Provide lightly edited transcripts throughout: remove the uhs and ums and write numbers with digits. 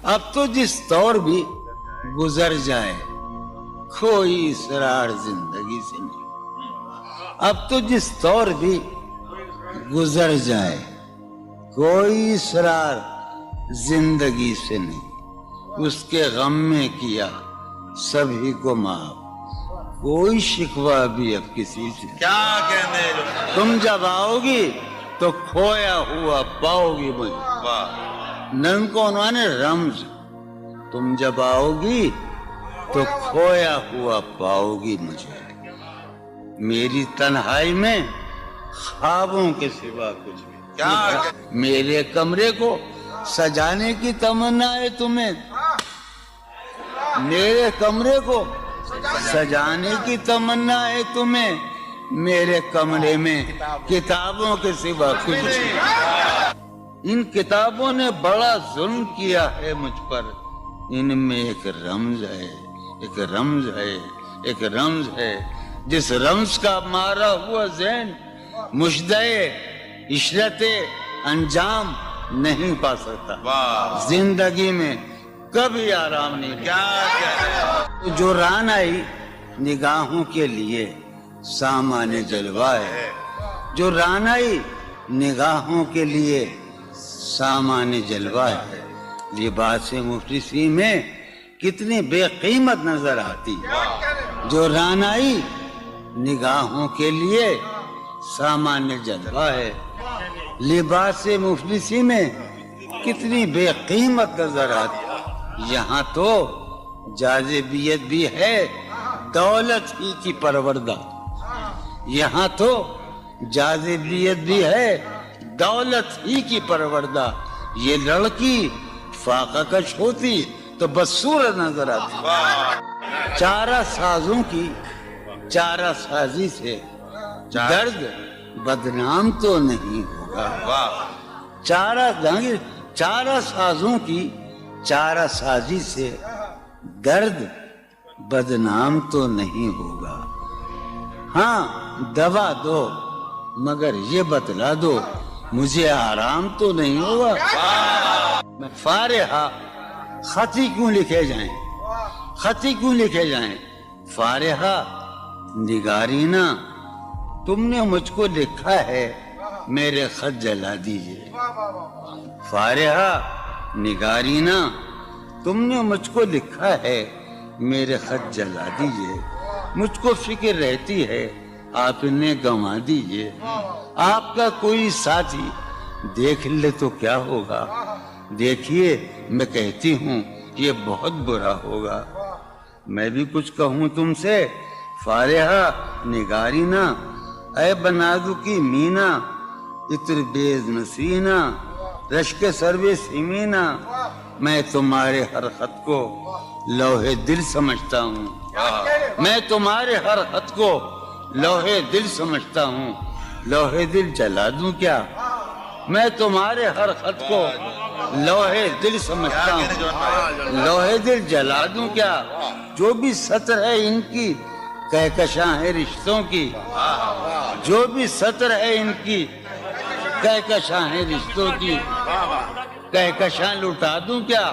اب تو جس طور بھی گزر جائے کوئی اسرار زندگی سے نہیں. اب تو جس طور بھی گزر جائے کوئی اسرار زندگی سے نہیں. اس کے غم میں کیا سبھی کو معاف, کوئی شکوہ بھی اب کسی سے. کیا کہنے لو. تم جب آؤ گی تو کھویا ہوا پاؤ گی مجھے. واہ. نن کو عنوان ہے رمز. تم جب آؤ گی تو کھویا ہوا پاؤ گی مجھے. میری تنہائی میں خوابوں کے سوا کچھ بھی. کیا میرے کمرے کو سجانے کی تمنا ہے تمہیں. میرے کمرے کو سجانے کی تمنا ہے تمہیں. میرے کمرے میں کتابوں کے سوا کچھ نہیں. ان کتابوں نے بڑا ظلم کیا ہے مجھ پر. ان میں ایک رمز ہے, ایک رمز ہے, ایک رمز ہے. جس رمز کا مارا ہوا ذہن مشدے عشرت انجام نہیں پا سکتا. واہ. زندگی میں کبھی آرام نہیں. کیا کہنے. جو رانائی نگاہوں کے لیے سامان جلوہ ہے. جو رانائی نگاہوں کے لیے سامان جلوہ ہے. لباس مفلسی میں کتنی بے قیمت نظر آتی ہے. جو رانائی نگاہوں کے لیے سامان جلوہ ہے. لباس مفلسی میں کتنی بے قیمت نظر آتی ہے. یہاں تو جاذبیت بھی ہے دولت ہی کی پروردہ. یہاں تو جاذبیت بھی ہے دولت ہی کی پروردہ. یہ لڑکی فاقہ کش ہوتی تو بدصورت نظر آتی. چارہ سازوں کی چارہ سازی سے درد بدنام تو نہیں ہوگا. واہ. چارہ سازوں کی چارہ سازی سے درد بدنام تو نہیں ہوگا. ہاں دوا دو مگر یہ بتلا دو مجھے آرام تو نہیں ہوگا. میں فارحہ خطی کیوں لکھے جائیں, خطی کیوں لکھے جائیں. فارحہ نگارینا تم نے مجھ کو لکھا ہے میرے خط جلا دیجئے. فارحہ نگارینا تم نے مجھ کو لکھا ہے میرے خط جلا دیجئے. مجھ کو فکر رہتی ہے آپ نے گنوا دیجئے. آپ کا کوئی ساتھی دیکھ لے تو کیا ہوگا. دیکھیے میں کہتی ہوں یہ بہت برا ہوگا. میں بھی کچھ کہوں تم سے. فارحہ نگارینا اے بنادو کی مینا اتر بیز نسینا رشک سروے سیمینا. میں تمہارے ہر خط کو لوہے دل سمجھتا ہوں. میں تمہارے ہر خط کو لوہے دل سمجھتا ہوں. لوہے دل جلا دوں کیا. میں تمہارے ہر خط کو لوہے دل سمجھتا ہوں. لوہے دل جلا دوں کیا. جو بھی سطر ہے ان کی کہکشاں ہے رشتوں کی. جو بھی سطر ہے ان کی کہکشاں ہے رشتوں کی. کہکشاں لٹا دوں کیا.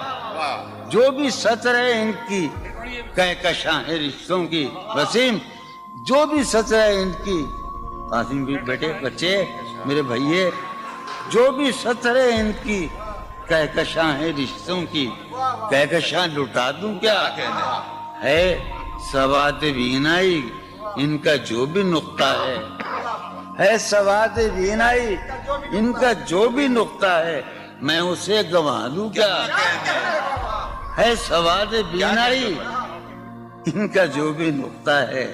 جو بھی سطر ہے ان کی کہکشاں ہے رشتوں کی. وسیم جو بھی سطر ہے ان کی. قاسم بھی بیٹے بچے میرے بھائیے جو بھی سطر ہے ان کی کہکشاں ہے رشتوں کی. کہکشاں لٹا دوں کیا. ہے سواد بینائی ان کا جو بھی نقطہ ہے سواد بینائی ان کا جو بھی نقطہ ہے میں اسے گنوا دوں کیا. ہے سواد بینائی ان کا جو بھی نقطہ ہے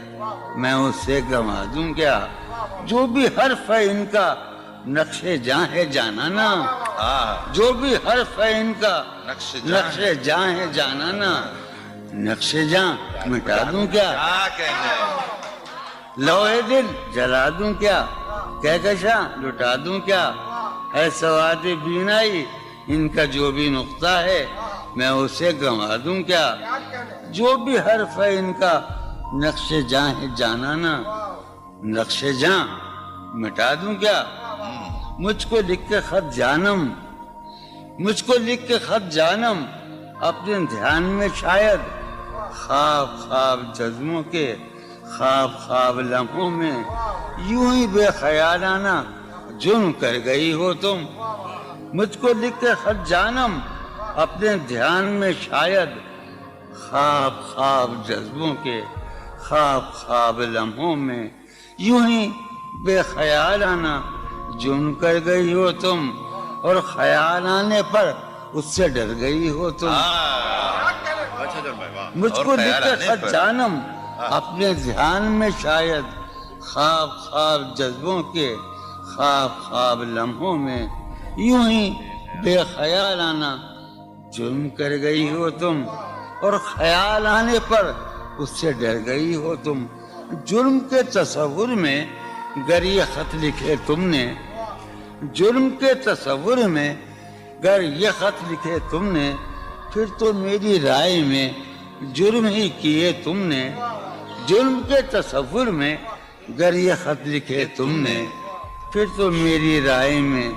میں اسے گنوا دوں کیا. جو بھی حرف ہے ان کا نقش جاں ہے جانانا. جو بھی حرف ہے ان کا نقش جاں ہے جانانا. نقش جاں مٹا دوں کیا. لوہے دل جلا دوں کیا. کہکشاں لٹا دوں کیا. ہے سواد بینائی ان کا جو بھی نقطہ ہے میں اسے گنوا دوں کیا. جو بھی حرف ہے ان کا نقش جاں ہے جانانا. نقش جاں مٹا دوں کیا. مجھ کو لکھ کے خط جانم مجھ کو لکھ کے خط جانم اپنے دھیان میں شاید خواب خواب جذبوں کے خواب خواب لمحوں میں یوں ہی بے خیالانہ جرم کر گئی ہو تم. مجھ کو لکھ کے خط جانم اپنے دھیان میں شاید خواب خواب جذبوں کے خواب خواب لمحوں میں یوں ہی بے خیالانہ جرم کر گئی ہو تم, اور خیال آنے پر اس سے ڈر گئی ہو تم. مجھ کو لکھ کے خط جانم اپنے دھیان میں شاید خواب خواب جذبوں کے خواب خواب لمحوں میں یوں ہی بے خیالانہ جرم کر گئی ہو تم, اور خیال آنے پر اس سے ڈر گئی ہو تم. جرم کے تصور میں گر یہ خط لکھے تم نے, جرم کے تصور میں گر یہ خط لکھے تم نے, پھر تو میری رائے میں جرم ہی کیے تم نے. جرم کے تصور میں گر یہ خط لکھے تم نے, پھر تو میری رائے میں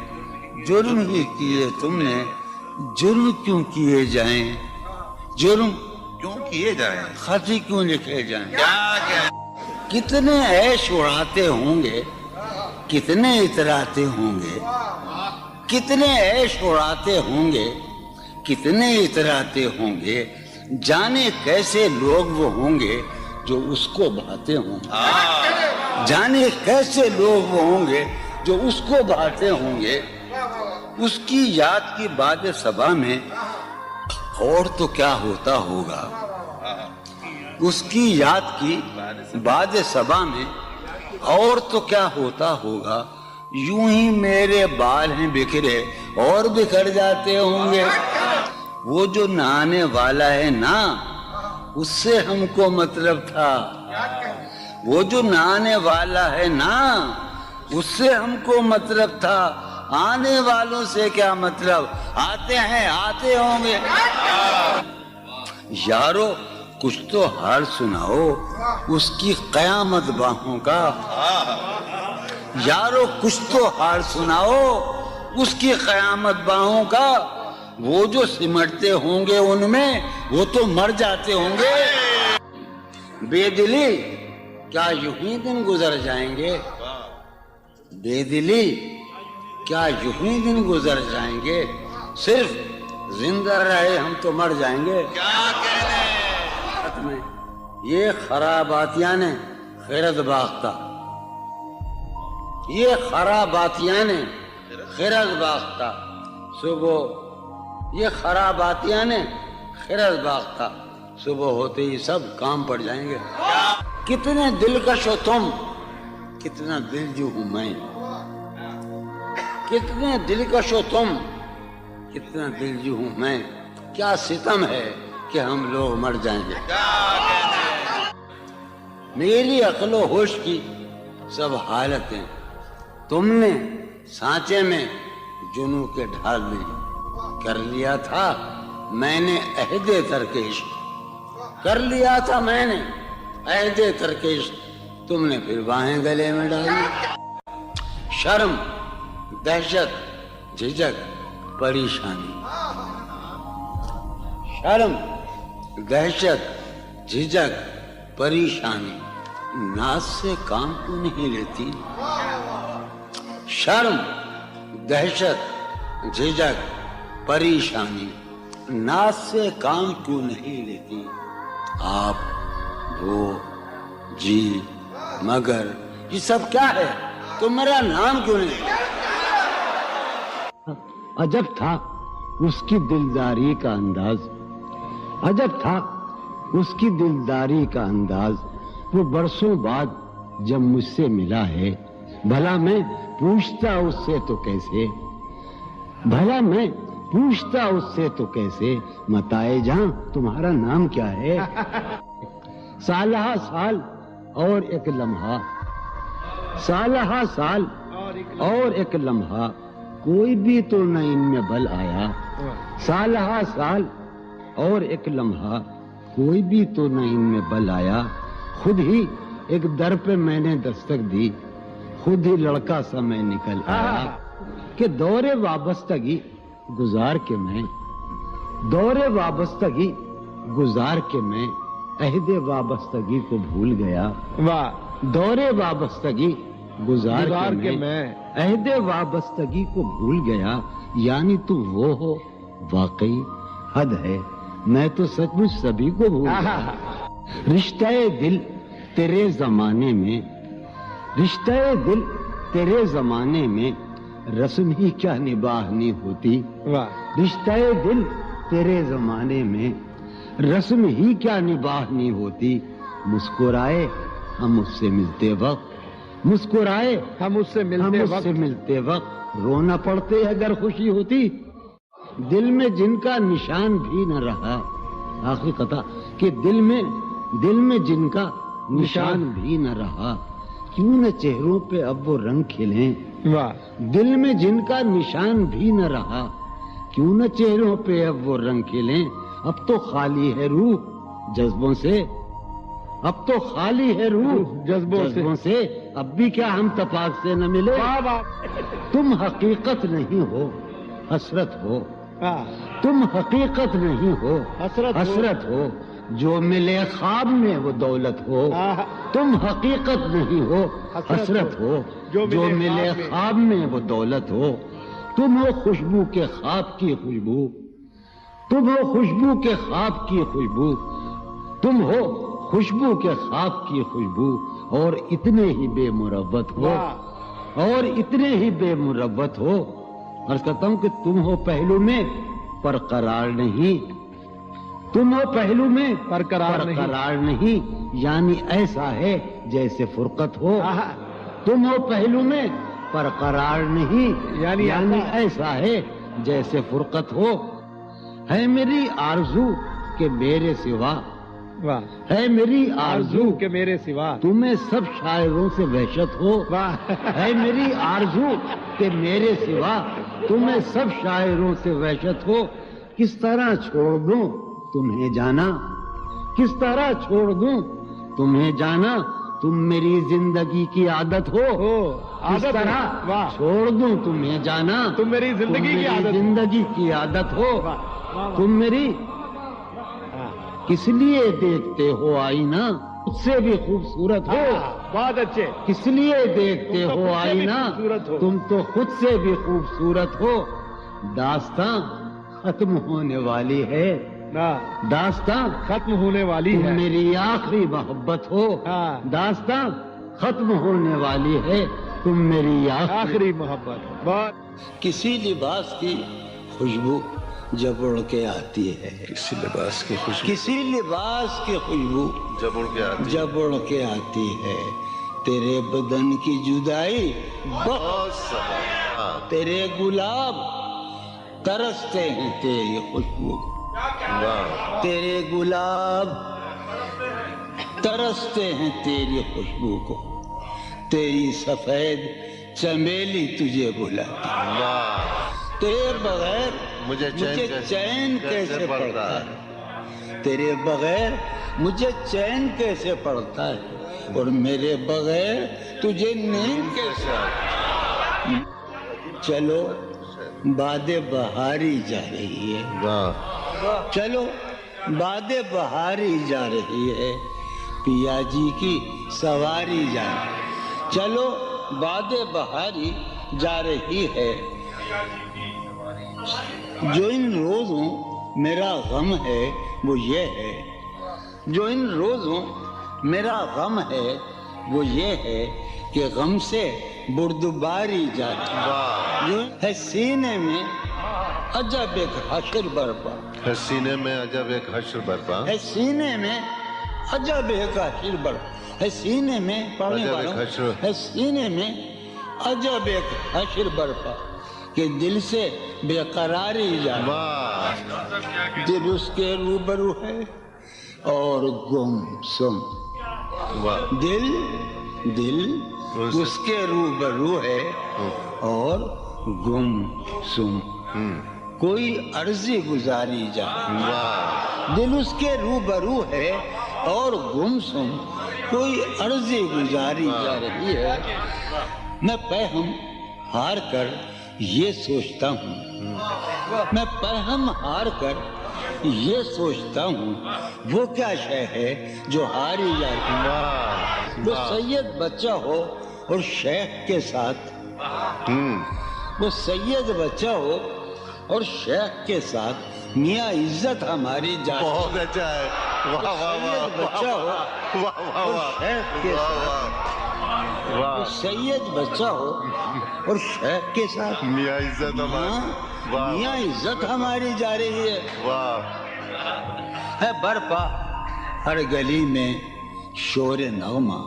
جرم ہی کیے تم نے. جرم کیوں کیے جائیں, جرم کیوں کیے جائیں, خط ہی کیوں لکھے جائیں. کیا کتنے عیش اڑاتے ہوں گے, کتنے اتراتے ہوں گے, کتنے عیش اڑاتے ہوں گے, کتنے اتراتے ہوں گے, جانے کیسے لوگ وہ ہوں گے جو اس کو بہاتے ہوں گے. جانے کیسے لوگ وہ ہوں گے جو اس کو بہاتے ہوں گے. اس کی یاد کی باد صبا میں اور تو کیا ہوتا ہوگا, اس کی یاد کی باد صبا میں اور تو کیا ہوتا ہوگا. یوں ہی میرے بال ہیں بکھرے اور بکھر جاتے ہوں گے. وہ جو نہانے والا ہے نا, اس سے ہم کو مطلب تھا. وہ جو نہانے والا ہے نا, اس سے ہم کو مطلب تھا. آنے والوں سے کیا مطلب, آتے ہیں آتے ہوں گے. یارو کچھ تو حال سناؤ اس کی قیامت باہوں کا. یارو کچھ تو حال سناؤ اس کی قیامت باہوں کا. وہ جو سمٹتے ہوں گے ان میں وہ تو مر جاتے ہوں گے. بے دلی کیا یوں ہی دن گزر جائیں گے, بے دلی کیا یوں ہی دن گزر جائیں گے. صرف زندہ رہے ہم تو مر جائیں گے. میں یہ خراباتیاں نے خیرت باختہ, یہ خراباتیاں نے خیرت باختہ. صبح یہ خراباتیاں نے خیرت باختہ, صبح ہوتے ہی سب کام پڑ جائیں گے. کتنے دلکش ہو تم, کتنا دل جو ہوں میں. کتنے دلکش ہو تم, کتنا دل جو ہوں میں. کیا ستم ہے کہ ہم لوگ مر جائیں گے. میری عقل و ہوش کی سب حالتیں تم نے سانچے میں جنوں کے ڈھال میں کر لیا تھا. میں نے عہد ترکش کر لیا تھا, میں نے عہد ترکش, تم نے پھر باہیں گلے میں ڈالی. شرم دہشت جھجک پریشانی, شرم دہشت جھجک پریشانی, ناز سے کام کیوں نہیں لیتی. شرم دہشت جھجک پریشانی, ناز سے کام کیوں نہیں لیتی. آپ وہ جی مگر یہ سب کیا ہے, تو میرا نام کیوں نہیں. عجب تھا اس کی دلداری کا انداز, عجب تھا اس کی دلداری کا انداز. وہ برسوں بعد جب مجھ سے ملا ہے, بھلا میں پوچھتا اس سے تو کیسے, بھلا میں پوچھتا اس سے تو کیسے, متائے جہاں تمہارا نام کیا ہے. سالہ سال اور ایک لمحہ, سالہ سال اور ایک لمحہ, کوئی بھی تو نہ ان میں بل آیا. سالہ سال اور ایک لمحہ, کوئی بھی تو نہ ان میں بل آیا. خود ہی ایک در پہ میں نے دستک دی, خود ہی لڑکا سا میں نکل آیا. کہ دور وابستگی گزار کے میں دور وابستگی گزار کے میں عہد وابستگی کو بھول گیا. واہ. دور وابستگی گزار کے میں عہد وابستگی کو بھول گیا. یعنی تو وہ ہو واقعی حد ہے، میں تو سچ مچ سبھی کو بھول گیا. رشتہ دل تیرے زمانے میں، رشتہ دل تیرے زمانے میں رسم ہی کیا نباہنی ہوتی. رشتہ دل تیرے زمانے میں رسم ہی کیا نباہنی ہوتی. مسکرائے ہم اس سے ملتے وقت، مسکرائے ہم اس سے ملتے وقت رونا پڑتے اگر خوشی ہوتی. دل میں جن کا نشان بھی نہ رہا، آخری قطع کہ دل میں جن کا نشان بھی نہ رہا، کیوں نہ چہروں پہ اب وہ رنگ کھلیں. دل میں جن کا نشان بھی نہ رہا، کیوں نہ چہروں پہ اب وہ رنگ کھلیں. اب تو خالی ہے روح جذبوں سے، اب تو خالی ہے روح جذبوں سے، اب بھی کیا ہم تفاق سے نہ ملے. تم حقیقت نہیں ہو حسرت ہو، تم حقیقت نہیں ہو حسرت ہو، جو ملے خواب میں وہ دولت ہو. تم حقیقت نہیں ہو حسرت ہو، جو ملے خواب میں وہ دولت ہو. تم ہو خوشبو کے خواب کی خوشبو، تم ہو خوشبو کے خواب کی خوشبو، تم ہو خوشبو کے خواب کی خوشبو، اور اتنے ہی بے مروت ہو، اور اتنے ہی بے مروت ہو. عرض کرتا ہوں کہ تم ہو پہلو میں پر قرار نہیں، تم ہو پہلو میں پر قرار نہیں، یعنی ایسا ہے جیسے فرقت ہو. تم ہو پہلو میں پر قرار نہیں، یعنی ایسا ہے جیسے فرقت ہو. ہے میری آرزو کہ میرے سوا، ہے میری آرزو کہ میرے سوا تمہیں سب شاعروں سے وحشت ہو. ہے میری آرزو کہ میرے سوا تمہیں سب شاعروں سے وحشت ہو. کس طرح چھوڑ دوں تمہیں جانا، کس طرح چھوڑ دوں تمہیں جانا، تم میری زندگی کی عادت ہو. کس طرح چھوڑ دوں تمہیں جانا، تم میری زندگی کی عادت ہو. تم میری کس لیے دیکھتے ہو آئینہ خود سے بھی خوبصورت ہو. بہت اچھے. کس لیے دیکھتے ہو آئینہ تم تو خود سے بھی خوبصورت ہو. داستاں ختم ہونے والی ہے، داستاں ختم ہونے والی تم ہے، میری آخری محبت ہو. داستاں ختم ہونے والی ہے، تم میری آخری محبت. بہت. کسی لباس کی خوشبو جب اڑ کے آتی ہے، کسی لباس کی خوشبو کسی لباس کی خوشبو جب اڑ کے آتی جب اڑ کے آتی ہے، تیرے بدن کی جدائی بہت ہاں. تیرے گلاب ترستے ہیں تیری خوشبو، واہ. تیرے گلاب ترستے ہیں تیری خوشبو کو. تیری سفید چمیلی تجھے بلاتی، واہ. تیرے بغیر مجھے چین کیسے پڑتا ہے، تیرے بغیر مجھے چین کیسے پڑتا ہے، اور میرے بغیر تجھے نیند کیسے آتی ہے. چلو باد بہاری جا رہی ہے، واہ. چلو باد بہاری جا رہی ہے، پیا جی کی سواری جا رہی ہے. چلو باد بہاری جا رہی ہے. جو ان روزوں میرا غم ہے وہ یہ ہے، جو ان روزوں میرا غم ہے وہ یہ ہے کہ غم سے بردباری جا رہی ہے. جو ہے سینے میں عجب ایک حشر برپا، ہے سینے میں عجب ایک حشر برپا، ہے سینے میں عجب ایک حشر برپا، ہے سینے میں پڑھنے عجب والوں ایک حشر. ہے سینے میں عجب ایک حشر برپا کہ دل سے بے قراری جا رہی. واہ. دل اس کے روبرو ہے اور گم سم، واہ. دل اس کے روبرو ہے اور گم سم. کوئی عرضی گزاری جا رہی ہے. واہ. دل اس کے روبرو ہے اور گم سم، کوئی عرضی گزاری جا رہی ہے. میں پہم ہار کر یہ سوچتا ہوں، میں پہم ہار کر یہ سوچتا ہوں وہ کیا شے ہے جو ہاری جاتی ہے. واہ وہ سید بچہ ہو اور شیخ کے ساتھ، وہ سید بچہ ہو اور شیخ کے ساتھ میاں عزت ہماری جاتی ہے. بہت اچھا ہے. واہ واہ واہ سید بچہ ہو واہ واہ اور واہ شیخ کے ساتھ، وہ واہ. سید بچہ ہو اور شیخ کے ساتھ میاں عزت ہماری. واہ میاں عزت ہماری جا رہی ہے. واہ. ہے برپا ہر گلی میں شور نغمہ،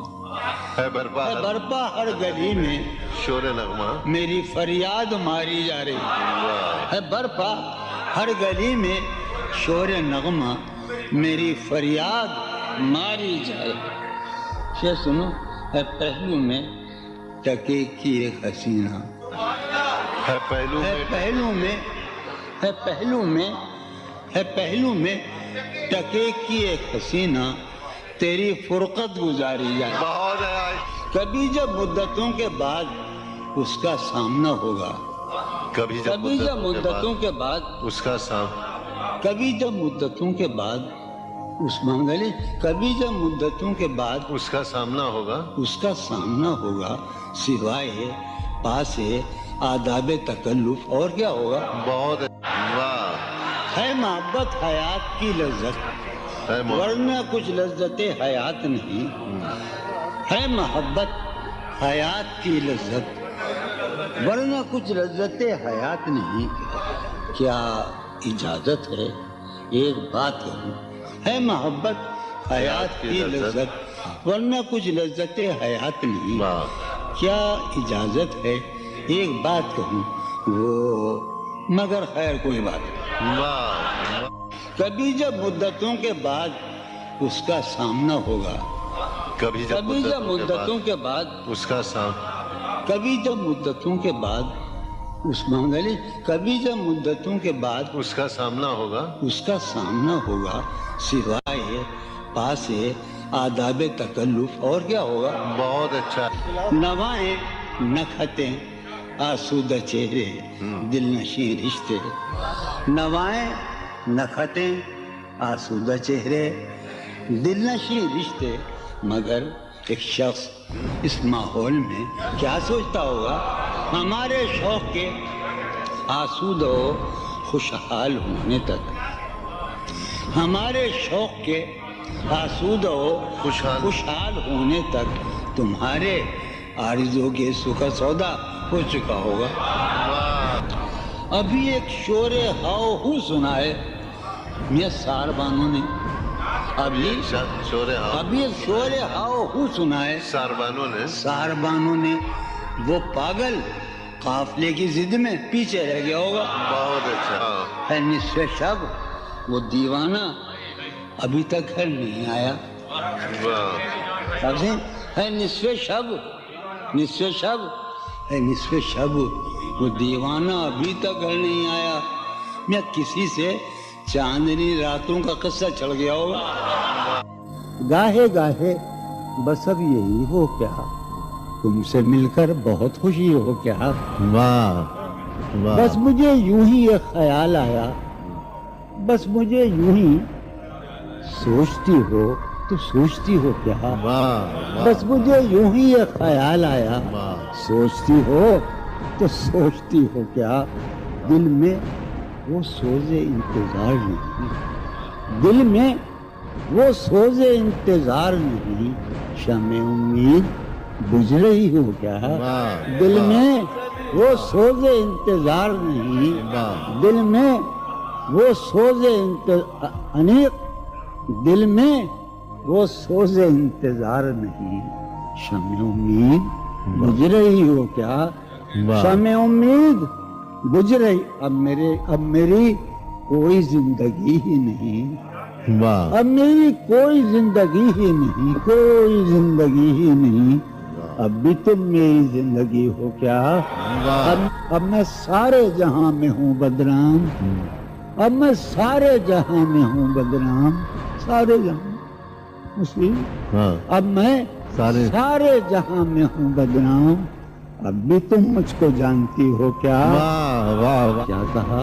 ہے برپا ہے برپا ہر گلی میں شور نغمہ. میری فریاد ماری جا رہی واہ. ہے. برپا ہر گلی میں شور نغمہ میری فریاد ماری جا رہی. یہ سنو، ہے پہلو میں ٹکے کی ایک حسینہ، ہے پہلو ہے میں پہلو میں، ہے پہلو میں، ہے پہلو میں ٹکے کی ایک حسینہ تیری فرقت گزاری جائے. بہت ہے. کبھی جب مدتوں کے بعد اس کا سامنا ہوگا، کبھی کبھی جب مدتوں کے بعد، اس کا سام کبھی جب مدتوں کے بعد اس منگلی، کبھی جب مدتوں کے بعد اس کا سامنا ہوگا. اس کا سامنا ہوگا، سوائے پاس آداب تکلف اور کیا ہوگا. بہت واہ. ہے محبت حیات کی لذت، ہے ورنہ کچھ لذت حیات نہیں. ہے محبت حیات کی لذت، ورنہ کچھ لذت حیات نہیں. کیا اجازت ہے ایک بات کہوں؟ ہے محبت حیات کی لذت، ورنہ کچھ لذت حیات نہیں. واہ. کیا اجازت ہے ایک بات کہوں؟ وہ مگر خیر کوئی بات نہیں. واہ. کبھی جب مدتوں کے بعد اس کا سامنا ہوگا، کبھی جب کبھی جب مدتوں کے بعد، اس کا سام کبھی جب مدتوں کے بعد اس منگلی، کبھی جب مدتوں کے بعد اس کا سامنا ہوگا. اس کا سامنا ہوگا، سوائے پاس آداب تکلف اور کیا ہوگا. بہت اچھا. نوائیں نکھتیں آسودہ چہرے دل نشیں رشتے. نوائیں نکھتیں آسودہ چہرے دل نشیں رشتے. مگر ایک شخص اس ماحول میں کیا سوچتا ہوگا؟ ہمارے شوق کے آسودہ و خوشحال ہونے تک، ہمارے شوق کے آسودہ و خوشحال ہونے تک تمہارے آرزو کے سکھ سودا ہو چکا ہوگا. ابھی ایک شور ہاؤ ہو سنا ہے میاں ساربانوں نے، ابھی ایک شور ہاؤ ہو سنا ہے ساربانوں نے. وہ پاگل قافلے کی ضد میں پیچھے رہ گیا ہوگا. بہت اچھا. ہے نصف شب وہ دیوانہ ابھی تک گھر نہیں آیا. واہ. ہے نصف شب، نصف شب، ہے نصف شب وہ دیوانہ ابھی تک گھر نہیں آیا. میں کسی سے چاندنی راتوں کا قصہ چڑھ گیا ہوگا. گاہے گاہے بس اب یہی ہو کیا، تم سے مل کر بہت خوشی ہو کیا. واہ. بس مجھے یوں ہی ایک خیال آیا، بس مجھے یوں ہی سوچتی ہو تو سوچتی ہو کیا. بس مجھے یوں ہی ایک خیال آیا، سوچتی ہو تو سوچتی ہو کیا. دل میں وہ سوز انتظار نہیں، دل میں وہ سوز انتظار نہیں. شمع امید بجھ رہی ہو کیا. دل میں وہ سوز انتظار نہیں، دل میں وہ سوز انیق، دل میں وہ سوز انتظار نہیں. شمع امید بجھ رہی ہو کیا. شمع امید بجھ رہی. اب میری کوئی زندگی ہی نہیں، اب میری کوئی زندگی ہی نہیں، کوئی زندگی ہی نہیں. اب بھی تم میری زندگی ہو کیا. اب میں سارے جہاں میں ہوں بدنام، اب میں سارے جہاں میں ہوں بدنام. سارے جہاں مسلم، اب میں سارے جہاں میں ہوں بدنام. اب بھی تم مجھ کو جانتی ہو کیا. کیا کہا؟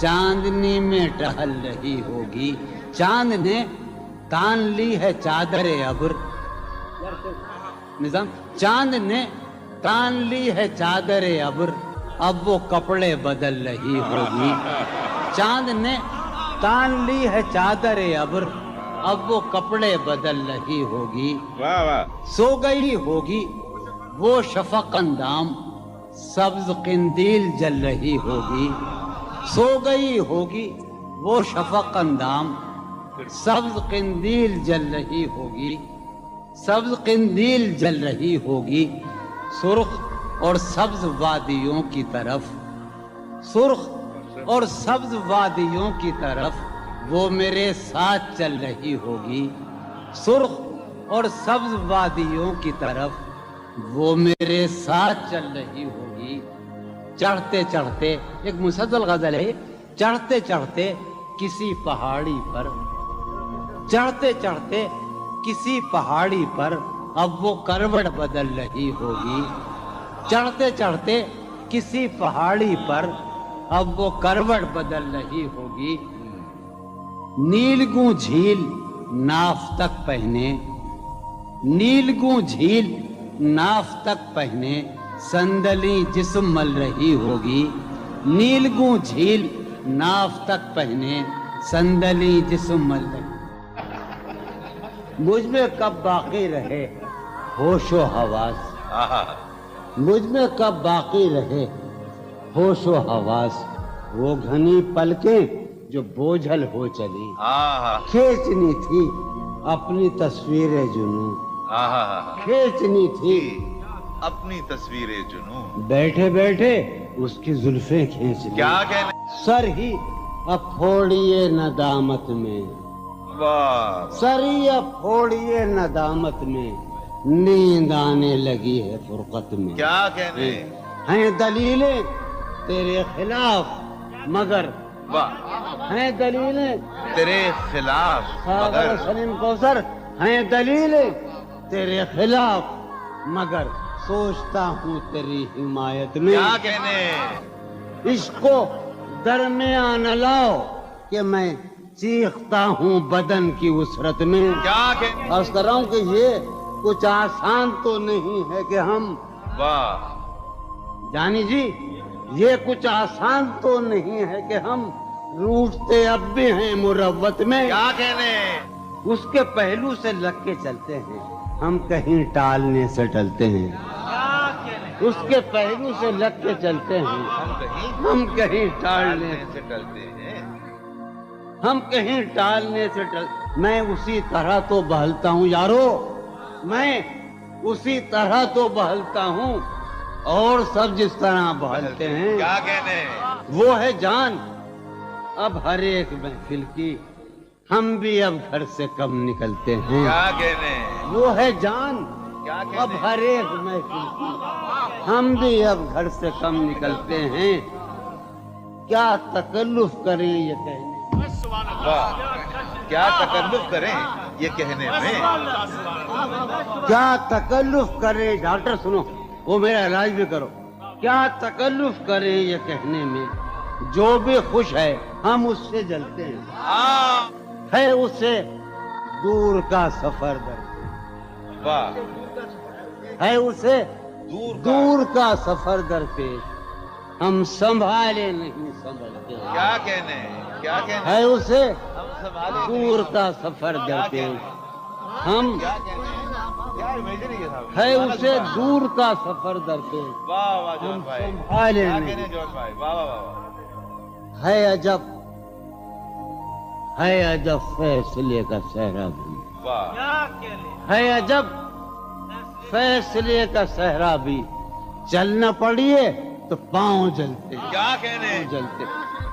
چاندنی میں ٹہل رہی ہوگی، چاند نے تان لی ہے چادر ابر، نظام چاند نے تان لی ہے چادر ابر، اب وہ کپڑے بدل رہی ہوگی، چاند نے تان لی ہے چادر ابر، اب وہ کپڑے بدل رہی ہوگی، واہ واہ، سو گئی ہوگی وہ شفق اندام، سبز قندیل جل رہی ہوگی، سو گئی ہوگی وہ شفق اندام، سبز قندیل جل رہی ہوگی، سبز قندیل جل رہی ہوگی، سرخ اور سبز وادیوں کی طرف، سرخ اور سبز وادیوں کی طرف وہ میرے ساتھ چل رہی ہوگی، سرخ اور سبز وادیوں کی طرف وہ میرے ساتھ چل رہی ہوگی، چڑھتے چڑھتے، ایک مسلسل غزل ہے، چڑھتے چڑھتے کسی پہاڑی پر، چڑھتے چڑھتے کسی پہاڑی پر اب وہ کروٹ بدل رہی ہوگی، چڑھتے چڑھتے کسی پہاڑی پر اب وہ کروٹ بدل رہی ہوگی، نیلگوں جھیل ناف تک پہنے، نیلگوں جھیل ناف تک پہنے صندلی جسم مل رہی ہوگی، نیلگوں جھیل ناف تک پہنے صندلی جسم مل رہی، مجھ میں کب باقی رہے ہوش و حواس، مجھ میں کب باقی رہے ہوش و حواس، وہ گھنی پلکیں جو بوجھل ہو چلی، کھینچنی تھی اپنی تصویر جنوں، کھینچنی تھی اپنی تصویر جنون، بیٹھے بیٹھے اس کی زلفیں کھینچ لی، کیا کہنے، سر ہی اب پھوڑیے ندامت میں، واہ، سر ہی اب پھوڑیے ندامت میں، نیند آنے لگی ہے فرقت میں، کیا کہنے، ہیں دلیلیں تیرے خلاف مگر، واہ، ہیں دلیلیں تیرے خلاف ساغر مگر، سلیم کوثر، ہیں دلیلیں تیرے خلاف مگر، سوچتا ہوں تیری حمایت میں، کیا کہنے، عشق کو درمیان لاؤ کہ میں چیختا ہوں بدن کی وسرت میں، کیا کہنے، عرض کر رہا ہوں کہ یہ کچھ آسان تو نہیں ہے کہ ہم، واہ، جانی جی یہ کچھ آسان تو نہیں ہے کہ ہم روٹتے اب بھی ہیں مروت میں، کیا کہنے، اس کے پہلو سے لگ کے چلتے ہیں ہم کہیں ٹالنے سے ٹلتے ہیں، اس کے پہلو سے لگ کے چلتے ہیں ہم کہیں ٹالنے سے ٹلتے ہیں، ہم کہیں ٹالنے سے میں اسی طرح تو بہلتا ہوں یارو، میں اسی طرح تو بہلتا ہوں اور سب جس طرح بہلتے ہیں، کیا کہنے، وہ ہے جان اب ہر ایک محفل کی، ہم بھی اب گھر سے کم نکلتے ہیں، کیا کہنے، وہ ہے جان کیا کہنے، اب ہر ایک محفل کی، ہم بھی اب گھر سے کم نکلتے ہیں، کیا تکلف کریں یہ کہنے، واہ، کیا تکلف کریں یہ کہنے میں، کیا تکلف کریں، ڈاکٹر سنو وہ میرا علاج بھی کرو، کیا تکلف کریں یہ کہنے میں، جو بھی خوش ہے ہم اس سے جلتے ہیں، ہے اسے دور کا سفر درپیش، واہ، ہے اسے دور دور کا سفر درپیش، ہم سنبھالے نہیں سنبھلتے، کیا کہنے، کیا کہنے، ہے اسے ہم سنبھالے دور کا سفر درپیش، ہم کیا کہنے، کیا امیجنری ہے صاحب، ہے اسے دور کا سفر درپیش، واہ واہ جوان بھائی، سنبھالے کیا نہیں، کہنے جوان بھائی، واہ واہ واہ، ہے عجب، ہے عجب فیصلے کا صحرا بھی، واہ، ہے عجب فیصلے کا صحرا بھی، چلنا پڑیے تو پاؤں جلتے، کیا کہنے، جلتے،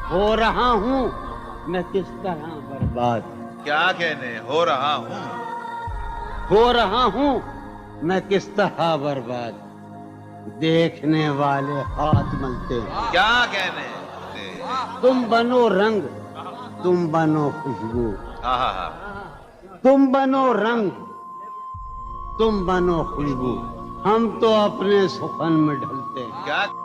ہو رہا ہوں میں کس طرح برباد، کیا کہنے، ہو رہا ہوں، ہو رہا ہوں میں کس طرح برباد، دیکھنے والے ہاتھ ملتے ہیں، کیا کہنے، تم بنو رنگ تم بنو خوشبو، ہاں ہاں ہاں، تم بنو رنگ تم بنو خوشبو، ہم تو اپنے سخن میں ڈھلتے ہیں، کیا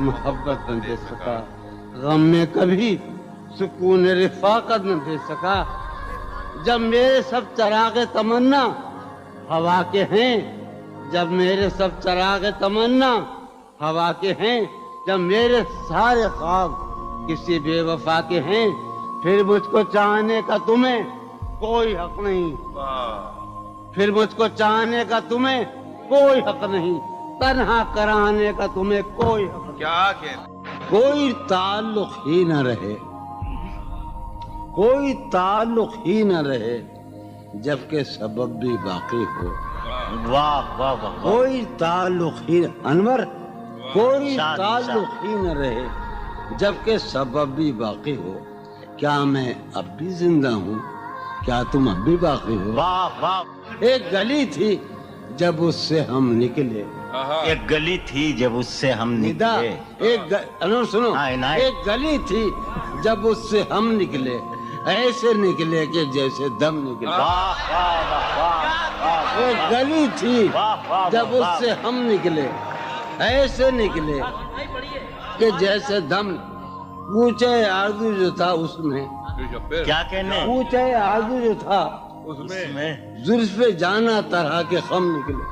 محبت نہ دے سکا، غم میں کبھی سکون رفاقت نہ دے سکا۔ جب میرے سب چراغ تمنا ہوا کے ہیں، جب میرے سب چراغ تمنا ہوا کے ہیں، جب میرے سارے خواب کسی بے وفا کے ہیں، پھر مجھ کو چاہنے کا تمہیں کوئی حق نہیں، پھر مجھ کو چاہنے کا تمہیں کوئی حق نہیں، تنہا کرانے کا تمہیں کوئی حق نہیں۔ کیا کہ کوئی تعلق ہی نہ رہے، کوئی تعلق ہی نہ رہے جبکہ سبب بھی باقی ہو۔ واہ واہ واہ کوئی تعلق ہی انور، کوئی تعلق ہی نہ رہے جبکہ سبب بھی باقی ہو۔ کیا میں اب بھی زندہ ہوں؟ کیا تم اب بھی باقی ہو؟ واہ واہ، ایک گلی تھی جب اس سے ہم نکلے، ایک گلی تھی جب اس سے ہم ندا نکلے، انور سنو، ہاں، عنایت۔ ایک گلی تھی جب اس سے ہم نکلے، ایسے نکلے کہ جیسے دم نکلے۔ واہ واہ واہ واہ، ایک گلی تھی واہ واہ جب اس سے ہم نکلے، ایسے نکلے کہ جیسے دم۔ پوچھے آرزو جو تھا اس میں، کیا کہنے پوچھے آرزو جو تھا اس اس میں میں، زلف جانا طرح کے خم نکلے۔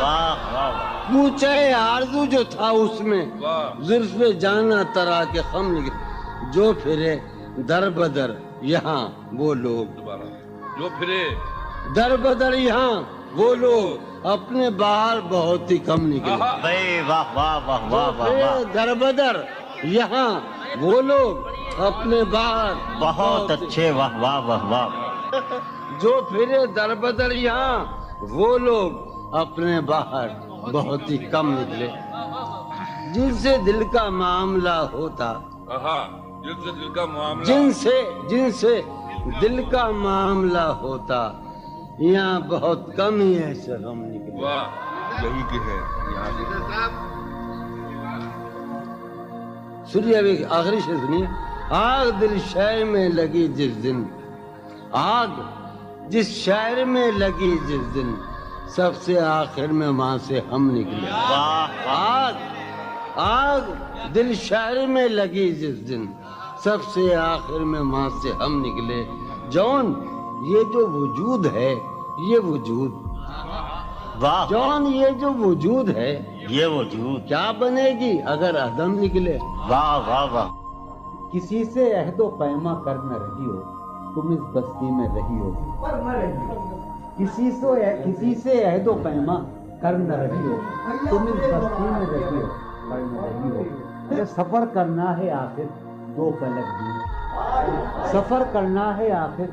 واہ واہ واہ، پوچھے آرزو جو تھا اس میں، واہ زلف جانا طرح کے خم نکلے۔ جو پھرے در بدر یہاں وہ لوگ، دوبارہ جو پھرے در بدر یہاں وہ لوگ، اپنے باہر بہت ہی کم نکلے۔ بھائی واہ واہ واہ جو واہ واہ پھرے واہ، در بدر یہاں وہ لوگ، اپنے باہر بہت اچھے، واہ واہ واہ واہ، جو پھرے در بدر یہاں وہ لوگ، اپنے باہر بہت ہی کم نکلے۔ جن سے دل کا معاملہ ہوتا، جن سے دل کا معاملہ، جن سے دل کا معاملہ ہوتا، یہاں بہت کم ہی ایسے غم نکلے۔ واہ یہی کہ ہے یہاں سے سنیے ابھی آخری شعر سنیے۔ آگ دل شہر میں لگی جس دن، آگ جس شہر میں لگی جس دن، سب سے آخر میں وہاں سے ہم نکلے۔ واہ آگ آگ دل شہر میں لگی جس دن، سب سے آخر میں وہاں سے ہم نکلے۔ جون یہ جو وجود ہے، یہ وجود، واہ، جون یہ جو وجود ہے، یہ وجود، کیا بنے گی اگر عدم نکلے۔ واہ واہ واہ، کسی سے عہد و پیما کر نہ رہی ہو، تم اس بستی میں رہی ہو۔ کسی سے عہد و پیما کر نہ رہی ہو، تم اس بستی میں رہی ہو، کر نہ رہی ہو۔ یہ سفر کرنا ہے آخر دو پلک بھی، سفر کرنا ہے آخر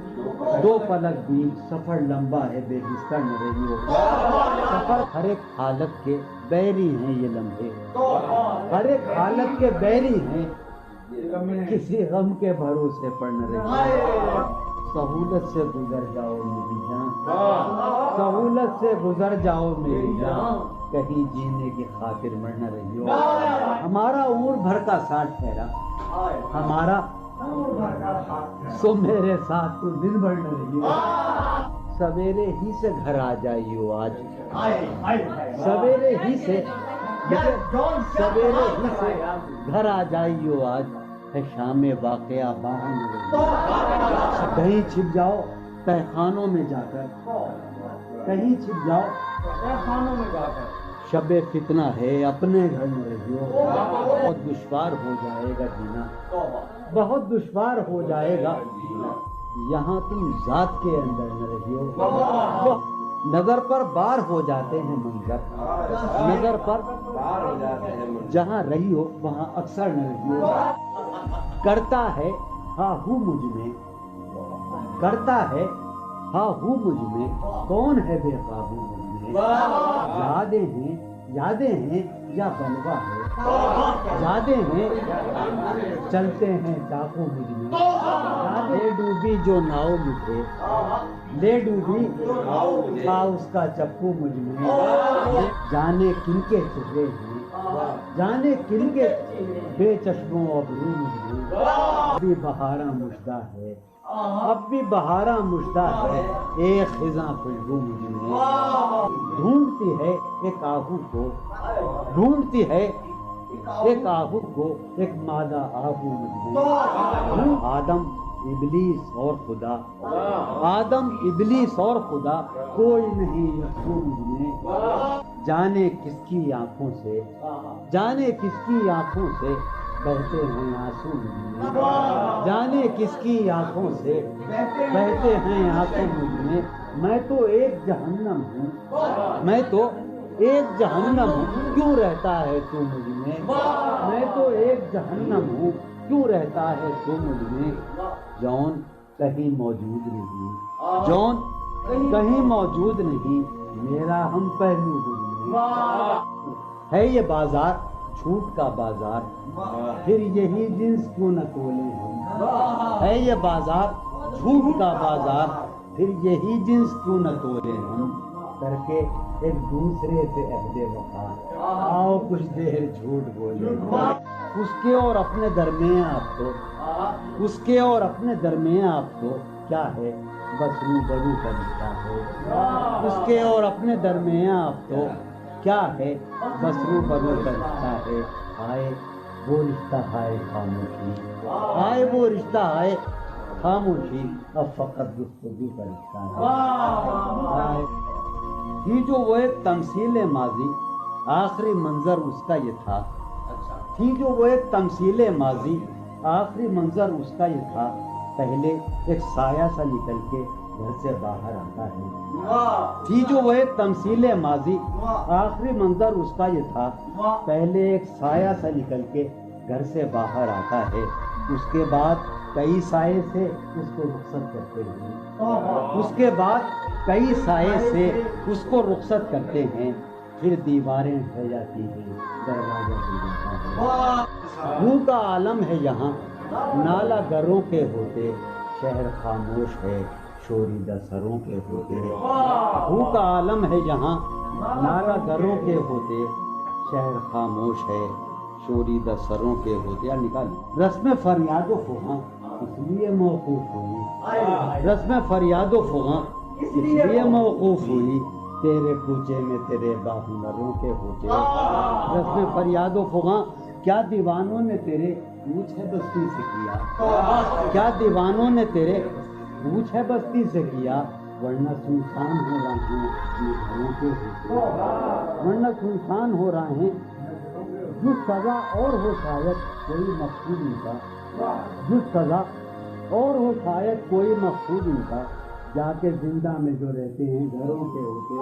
دو پلک بھی، سفر لمبا ہے بے بستر نہ رہی ہو۔ سفر ہر ایک حالت کے بیری ہیں یہ لمحے، ہر ایک حالت کے بیری ہیں، کسی غم کے بھروسے پر نہ رہی ہو۔ سہولت سے گزر جاؤ میری جان، سہولت سے گزر جاؤ میری جان، کہیں جینے کی خاطر مر نہ رہی ہو۔ ہمارا عمر بھر کا ساتھ ٹھہرا، ہمارا سو میرے ساتھ تو دن بھر نہ رہی ہو۔ سویرے ہی سے گھر آ جائیو آج، سویرے ہی سے گھر آ جائیو آج، ہے شام واقعہ باہر نہ رہی ہو۔ کہیں چھپ جاؤ تہخانوں میں جا کر، کہیں چھپ جاؤ تہخانوں میں جا کر، شب فتنہ ہے اپنے گھر میں رہی ہو۔ بہت دشوار ہو جائے گا جینا، بہت دشوار ہو جائے گا یہاں تم ذات کے اندر نہ رہی ہو۔ نظر پر بار ہو جاتے ہیں منظر، نظر پر جہاں رہی ہو وہاں اکثر نہ رہی ہو۔ کرتا ہے ہاں ہوں مجھ میں، کرتا ہے ہاں ہوں مجھ میں، کون ہے بے قابو مجھ میں۔ یادیں ہیں یا بلوا ہے، یادیں ہیں چلتے ہیں چاقو مجھ میں۔ لے ڈوبی جو ناؤ مجھے، لے ڈوبی تھا اس کا چپو مجھ میں۔ جانے کن کے چہرے ہیں، جانے کن کے بے چشموں ابرو مجھ میں۔ ابھی بہاراں مژدہ ہے، اب بھی بہاراں مژدہ ہے، ایک خزاں خوشبو مجھ میں۔ ڈھونڈتی ہے ایک آہو کو، ڈھونڈتی ہے ایک آہو کو ایک مادہ آہو مجھ میں، آدم ابلیس اور خدا، آدم ابلیس اور خدا، کوئی نہیں یسوع مجھ میں، جانے کس کی آنکھوں سے، جانے کس کی آنکھوں سے بہتے ہیں آنسو مجھ میں، جانے کس کی آنکھوں سے بہتے ہیں آنسو مجھ میں تو ایک جہنم ہوں، میں تو ایک جہنم ہوں، کیوں رہتا ہے تو مجھ میں تو ایک جہنم ہوں، کیوں رہتا ہے تو مجھ میں، جون کہیں موجود نہیں، جون کہیں موجود نہیں، میرا ہم پہلو مجھ میں، ہے یہ بازار جھوٹ کا بازار، پھر یہی جنس کیوں نہ تولے ہم، ہے یہ بازار جھوٹ کا بازار، پھر یہی جنس کیوں نہ تولے ہم، کر کے ایک دوسرے سے عہد وفا، آؤ کچھ دیر جھوٹ بولے، اس کے اور اپنے درمیان آپ تو، اس کے اور اپنے درمیان آپ تو کیا ہے، بس روبرو کا رشتہ ہے، اس کے اور اپنے درمیان آپ تو کیا ہے، بس روبرو کا رشتہ ہے، آئے وہ رشتہ ہے خاموشی، آئے وہ رشتہ ہے خاموشی، اب فقط گفتگو کا رشتہ ہے، یہ جو وہ ایک تمثیل ماضی، آخری منظر اس کا یہ تھا، تھی جو وہ ایک تمثیل ماضی، آخری منظر اس کا یہ تھا، پہلے ایک سایہ سا نکل کے گھر سے باہر آتا ہے، تھی جو وہ ایک تمثیل ماضی، آخری منظر اس کا یہ تھا، پہلے ایک سایہ سا نکل کے گھر سے باہر آتا ہے، اس کے بعد کئی سائے سے اس کو رخصت کرتے ہیں، اس کے بعد کئی سائے سے اس کو رخصت کرتے ہیں، پھر دیواریں ڈھہ جاتی ہیں، دروازہ کھل جاتا ہے، روح کا عالم ہے یہاں، نالا گروں کے ہوتے، شہر خاموش ہے، شوریدہ سروں کے ہوتے، روح کا عالم ہے یہاں، نالا گروں کے ہوتے، شہر خاموش ہے، شوریدہ سروں کے ہوتے، نکال رسم فریاد و فغاں اس لیے موقوف ہوئی، رسم فریاد و فغاں اس لیے موقوف ہوئی، تیرے کوچے میں تیرے باہنروں کے ہوتے، رسم فریاد و فغاں کیا دیوانوں نے تیرے پوچھ ہے بستی سے کیا، کیا دیوانوں نے تیرے پوچھ ہے بستی سے کیا، ورنہ سنسان ہو رہے ہیں اپنے گھروں کے ہوتے، ورنہ سنسان ہو رہے ہیں، جو سزا اور ہو شاید کوئی مقصود ان کا، جو سزا اور ہو شاید کوئی مقصود ان کا، جا کے زندہ میں جو رہتے ہیں گھروں کے ہوتے،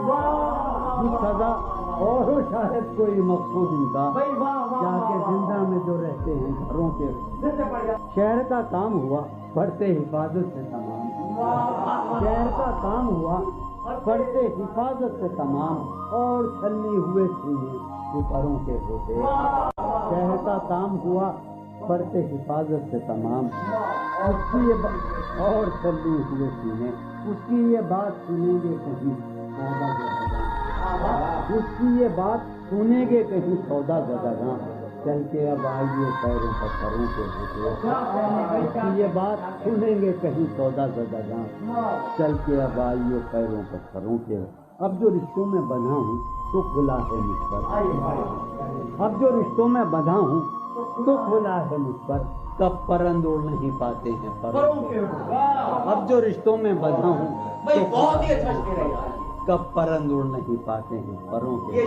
جو سزا اور ہو شاید کوئی مقصود ان کا، جا کے زندہ میں جو رہتے ہیں گھروں کے ہوتے، شہر کا کام ہوا پڑھتے حفاظت سے تمام، شہر کا کام ہوا پڑھتے حفاظت سے تمام، اور چھلنی ہوئے سینے اوپروں کے ہوتے، شہر کا کام ہوا پڑھتے حفاظت سے تمام، اس کی یہ اور چھلنی ہوئے سینے، اس کی یہ بات سنیں گے کہیں سودا زدگاں، اس کی یہ بات سنیں گے کہیں سودا زدگاں، چل کے اب آئیے پیروں پر سروں کے ہوتے، اس کی یہ بات سنیں گے کہیں سودا زدگاں، چل کے اب آئیے پیروں پر سروں کے، اب جو رشتوں میں بندھا ہوں تو کھلا ہے مجھ پر، اب جو رشتوں میں بندھا ہوں تو کھلا ہے مجھ پر، کب پرند اڑ نہیں پاتے ہیں پروں کے، اب جو رشتوں میں بندھا ہوں تو کب پرند اڑ نہیں پاتے ہیں پروں کے،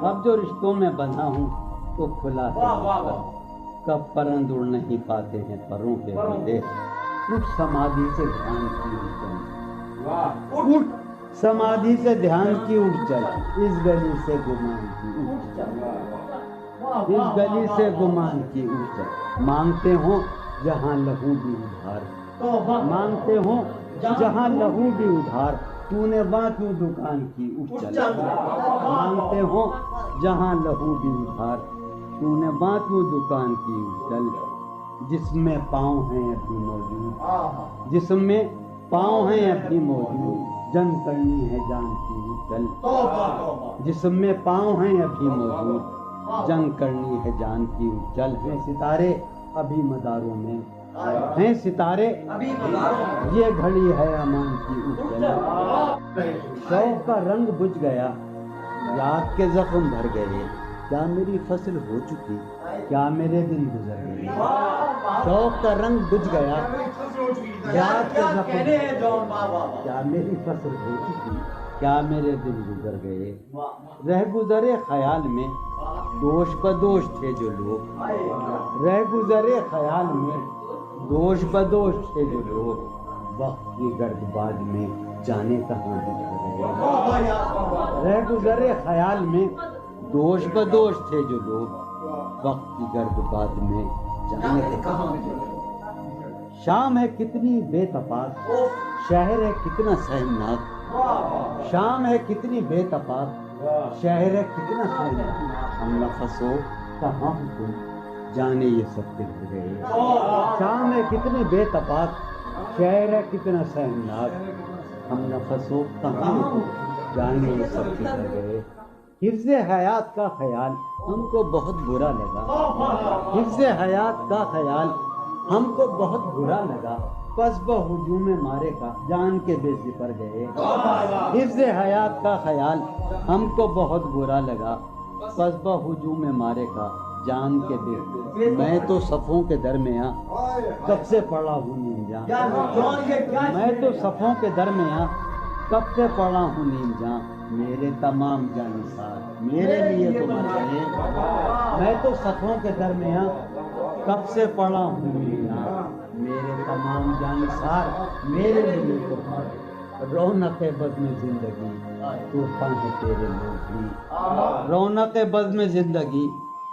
اب جو رشتوں میں بندھا ہوں تو کھلا ہے مجھ پر، کب پرند اڑ نہیں پاتے ہیں پروں کے ہوتے، اٹھ سمادھی سے دھیان کی اٹھ چل، اٹھ سمادھی سے دھیان کی اٹھ چل، اس گلی سے گمان کی اٹھ چل، اس گلی سے گمان کی اٹھ چل، مانگتے ہوں جہاں لہو بھی ادھار، مانگتے ہوں جہاں لہو بھی ادھار، تو نے وہاں کیوں دکان کی اٹھ چل، مانگتے ہوں جہاں لہو بھی ادھار، تو نے وہاں کیوں دکان کی اٹھ چل، جس میں پاؤں ہیں ابھی موجود، جس میں پاؤں ہیں ابھی موجود، جنگ کرنی ہے جان کی اٹھ چل، جس میں پاؤں ہیں ابھی موجود، جنگ کرنی ہے جان کی اٹھ چل، ہیں ستارے ابھی مداروں میں، ہیں ستارے یہ گھڑی ہے امان کی اٹھ چل، شوق کا رنگ بجھ گیا، یاد کے زخم بھر گئے، کیا میری فصل ہو چکی، کیا میرے دن گزر گئے، شوق کا رنگ بجھ گیا، یاد کے زخم، کیا میری فصل ہو چکی، کیا میرے دن گزر گئے، رہ گزرے خیال میں دوش بدوش تھے جو لوگ، رہ گزرے خیال میں دوش بدوش تھے جو لوگ، وقت کی گرد باد میں جانے کہاں بچھ گئے، رہ گزرے خیال میں دوش بدوش تھے جو لوگ، وقت کی گرد باد میں جانے کہاں بچھ گئے، شام ہے کتنی بے تفاق، شہر ہے کتنا سہمناک، شام ہے کتنی بے تفاق، شہر ہے کتنا سہمناک، ہم نفس ہو کہاں ہو تم جانے یہ سب بچھ گئے، شام ہے کتنی بے تفاق، شہر ہے کتنا سہمناک، ہم نفس ہو کہاں ہو تم جانے یہ سب بچھ گئے، حفظ حیات کا خیال ہم کو بہت برا لگا، حفظ حیات کا خیال ہم کو بہت برا لگا، پس بہجوم مارے کا جان کے بے زپر گئے، حفظ حیات کا خیال ہم کو بہت برا لگا، پس بہجوم مارے کا جان کے بے، میں تو صفوں کے درمیاں کب سے پڑا ہوں نیم جاں، میں تو صفوں کے درمیاں کب سے پڑا ہوں نیم جاں، میرے تمام جانثار میرے لیے تو مر گئے، میں تو صفوں کے درمیاں کب سے پڑا ہوں نیم جاں، میرے تمام جانثار میرے لیے تو مر گئے، رونق بزم زندگی طرفہ ہے تیرے لوگ بھی، رونق بزم زندگی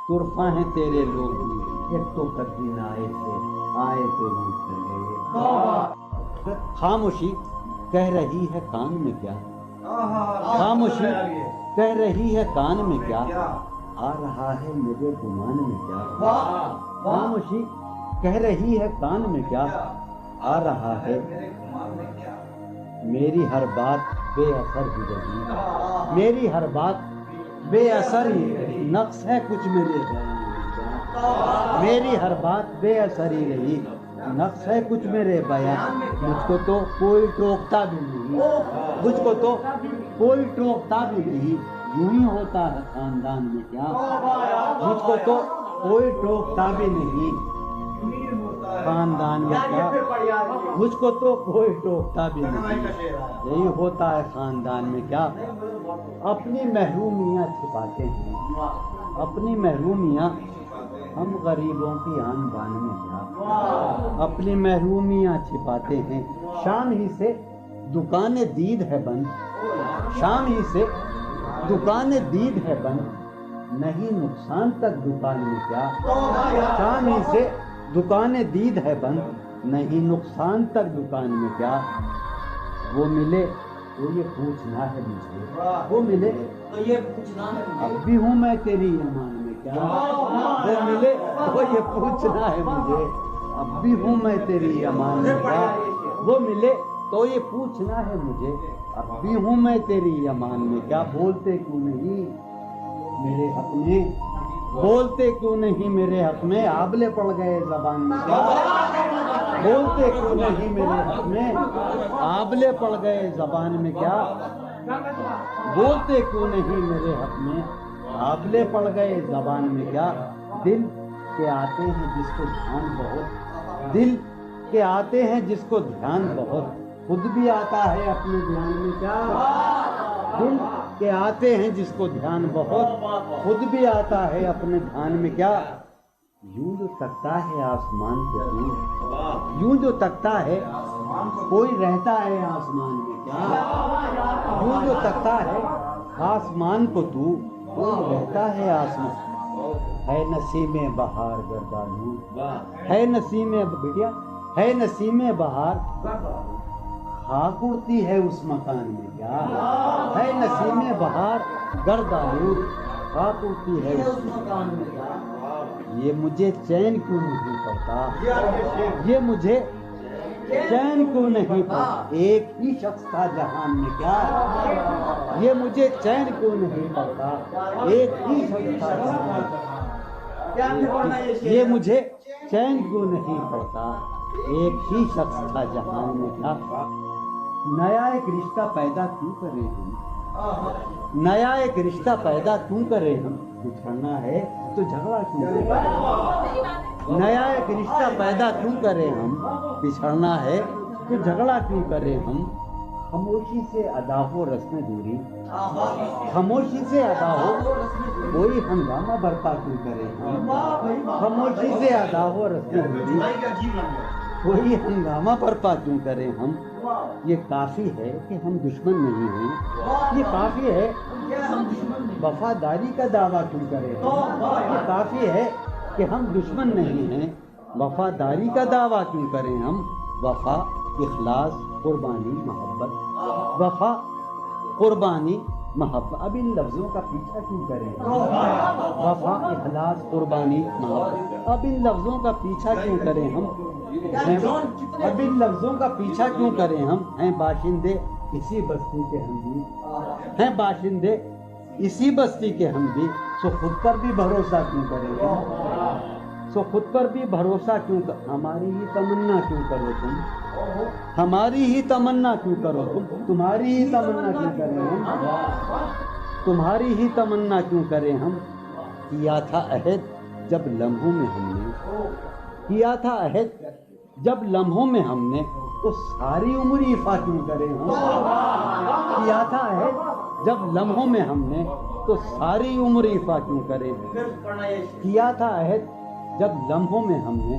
طرفہ ہیں تیرے لوگ بھی، ایک تو کدی نہ آئے تھے آئے تو روٹ چلے، خاموشی کہہ رہی ہے کان میں کیا، خاموشی کہہ رہی ہے کان میں کیا، آ رہا ہے میرے گمان میں کیا، خاموشی کہہ رہی ہے کان میں کیا، آ رہا ہے میری ہر بات بے اثر ہی رہی، میری ہر بات بے اثر ہی، نقص ہے کچھ میرے بیان میں کیا، میری ہر بات بے اثر ہی رہی، نقص ہے کچھ میرے بیان، مجھ کو تو کوئی ٹوکتا بھی نہیں، مجھ کو تو کوئی ٹوکتا بھی نہیں، یوں ہی ہوتا ہے خاندان میں کیا، مجھ کو تو کوئی ٹوکتا بھی نہیں خاندان میں کیا، مجھ کو تو کوئی ٹوکتا بھی نہیں، یہی ہوتا ہے خاندان میں کیا، اپنی محرومیاں چھپاتے ہیں، اپنی محرومیاں ہم غریبوں کی آن بان میں کیا، اپنی محرومیاں چھپاتے ہیں، شام ہی سے دکان دید ہے بند، شام ہی سے دکان دید ہے بند، نہیں نقصان تک دکان میں کیا، شام ہی سے دکان دید ہے بند، نہیں نقصان تک دکان میں کیا، وہ ملے تو یہ پوچھنا ہے مجھے، وہ ملے تو یہ پوچھنا ہے مجھے، اب بھی ہوں میں تیری امان میں کیا، وہ ملے تو یہ پوچھنا ہے مجھے، اب بھی ہوں میں تیری امان میں کیا، وہ ملے تو یہ پوچھنا ہے مجھے، اب بھی ہوں میں تیری امان میں کیا، بولتے کیوں نہیں میرے حق میں، بولتے کیوں نہیں میرے حق میں، آبلے پڑ گئے زبان میں کیا، بولتے کیوں نہیں میرے حق میں، آبلے پڑ گئے زبان میں کیا، بولتے کیوں نہیں میرے حق میں، آبلے پڑ گئے زبان میں کیا، دل کے آتے ہیں جس کو دھیان بہت، دل کے آتے ہیں جس کو دھیان بہت، خود بھی آتا ہے اپنے دھیان میں کیا، دل کے آتے ہیں جس کو دھیان بہت، خود بھی آتا ہے اپنے دھیان میں کیا، یوں جو تکتا ہے آسمان کو تو، یوں جو تکتا ہے کوئی رہتا ہے آسمان میں کیا، یوں جو تکتا ہے آسمان کو تو کوئی رہتا ہے آسمان، ہے نسیم بہار گردالو، ہے نسیم بیٹیا، ہے نسیم بہار خاک اڑتی ہے اس مکان میں کیا، ہے نسیم بہار گرد آلود خاک اڑتی ہے اس مکان میں کیا، یہ مجھے چین کیوں نہیں پڑتا، یہ مجھے چین کیوں نہیں پڑتا، ایک ہی شخص تھا جہان میں کیا، یہ مجھے چین کیوں نہیں پڑتا، ایک ہی شخص تھا جہان میں، یہ مجھے چین کیوں نہیں پڑتا، ایک ہی شخص تھا جہان میں کیا، نیا ایک رشتہ پیدا کیوں کریں ہم، نیا ایک رشتہ پیدا کیوں کریں ہم، بچھڑنا ہے تو جھگڑا کیوں کریں؟ نیا ایک رشتہ پیدا کیوں کریں ہم؟ بچھڑنا ہے تو جھگڑا کیوں کریں ہم؟ خاموشی سے ادا ہو رسم دوری، خاموشی سے ادا ہو، کوئی ہنگامہ برپا کیوں کریں ہم؟ خاموشی سے ادا ہو رسم دوری، کوئی ہنگامہ برپا کیوں کریں ہم؟ یہ کافی ہے کہ ہم دشمن نہیں ہیں، یہ کافی ہے وفاداری کا دعویٰ کیوں کریں ہم؟ یہ کافی ہے کہ ہم دشمن نہیں ہیں، وفاداری کا دعویٰ کیوں کریں ہم؟ وفا، اخلاص، قربانی، محبت، وفا، قربانی، محبت، اب ان لفظوں کا پیچھا کیوں کریں ہم؟ وفا، اخلاص، قربانی، محبت، اب ان لفظوں کا پیچھا کیوں کریں ہم؟ اب ان لفظوں کا پیچھا کیوں کریں ہم؟ ہیں باشندے اسی بستی کے ہم بھی، ہیں باشندے اسی بستی کے ہم بھی، سو خود پر بھی بھروسہ کیوں کریں ہم؟ سو خود پر بھی بھروسہ کیوں کر، ہماری ہی تمنا کیوں کرو تم، ہماری ہی تمنا کیوں کرو تم، تمہاری ہی تمنا کیوں کریں ہم، تمہاری ہی تمنا کیوں کریں ہم؟ کیا تھا عہد جب لمحوں میں ہم نے، کیا تھا عہد جب لمحوں میں ہم نے، تو ساری عمر ایفا کیوں کریں ہم؟ کیا تھا عہد جب لمحوں میں ہم نے، تو ساری عمر ایفا کیوں کریں؟ کیا تھا عہد جب لمحوں میں ہم نے،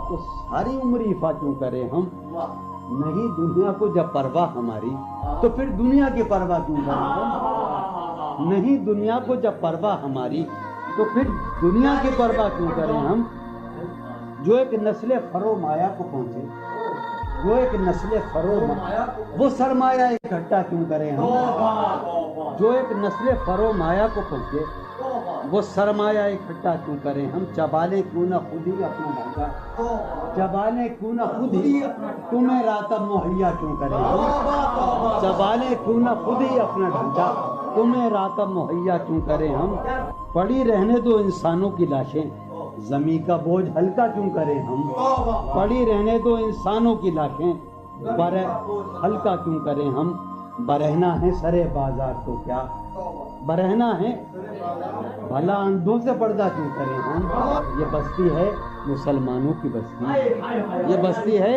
تو ساری عمر ایفا کیوں کریں ہم؟ نہیں دنیا کو جب پرواہ ہماری، تو پھر دنیا کی پرواہ کیوں کریں ہم؟ نہیں دنیا کو جب پرواہ ہماری، تو پھر دنیا کی پرواہ کیوں کریں ہم؟ جو ایک نسل فرو مایا کو پہنچے، جو ایک نسل فرو مایا، وہ سرمایہ اکٹھا کیوں کریں ہم؟ جو ایک نسل فرو مایا کو پہنچے، وہ سرمایہ اکٹھا کیوں کریں ہم؟ چبالیں کیوں نہ خود ہی اپنا ڈھانچہ، چبالیں کیوں نہ خود ہی تمہیں راتب مہیا کیوں کریں ہم؟ چبالیں کیوں نہ خود ہی اپنا ڈھانچہ، تمہیں راتب مہیا کیوں کریں ہم؟ پڑی رہنے دو انسانوں کی لاشیں، زمین کا بوجھ ہلکا کیوں کریں ہم؟ پڑی رہنے دو انسانوں کی لاشیں، ہلکا کیوں کریں ہم؟ برہنا ہے سرے بازار تو کیا، برہنا ہے بھلا اندھوں سے پردہ کیوں کریں ہم؟ یہ بستی ہے مسلمانوں کی بستی، یہ بستی ہے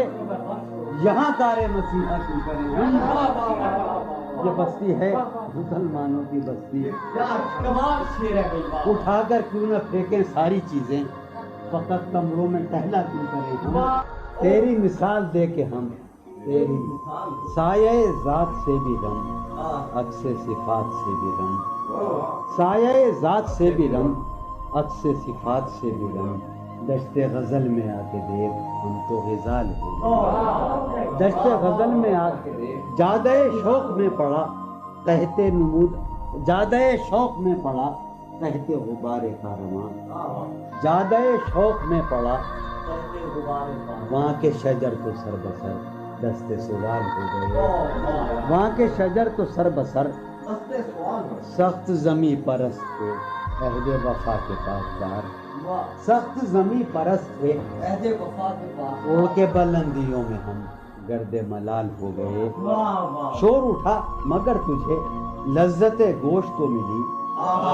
یہاں کار مسیحا کیوں کریں ہم؟ یہ بستی ہے مسلمانوں کی بستی، اٹھا کر کیوں نہ پھینکیں ساری چیزیں، فقط کمروں میں ٹہلا کیوں کریں ہم؟ تیری مثال دے کے ہم، تیری سایہ ذات سے بھی رم، عکس صفات سے بھی رم، سایہ ذات سے بھی رم، عکس صفات سے بھی رم، دشت غزل میں آ کے دیکھ ہم تو غزال ہو گئے، دشت غزل میں آ کے دیکھ، جادہ شوق میں پڑا کہتے نمود، جادہ شوق میں پڑا کہتے غبار کارواں، جادہ شوق میں پڑا وہاں کے شجر تو سر بسر دست سوال ہو گئے، وہاں کے شجر تو سر بسر سخت زمیں پرست تھے عہد وفا کے پاسدار، سخت زمیں پرست تھے اڑ کے بلندیوں میں ہم گرد ملال ہو گئے، شور اٹھا مگر تجھے لذت گوشت تو ملی،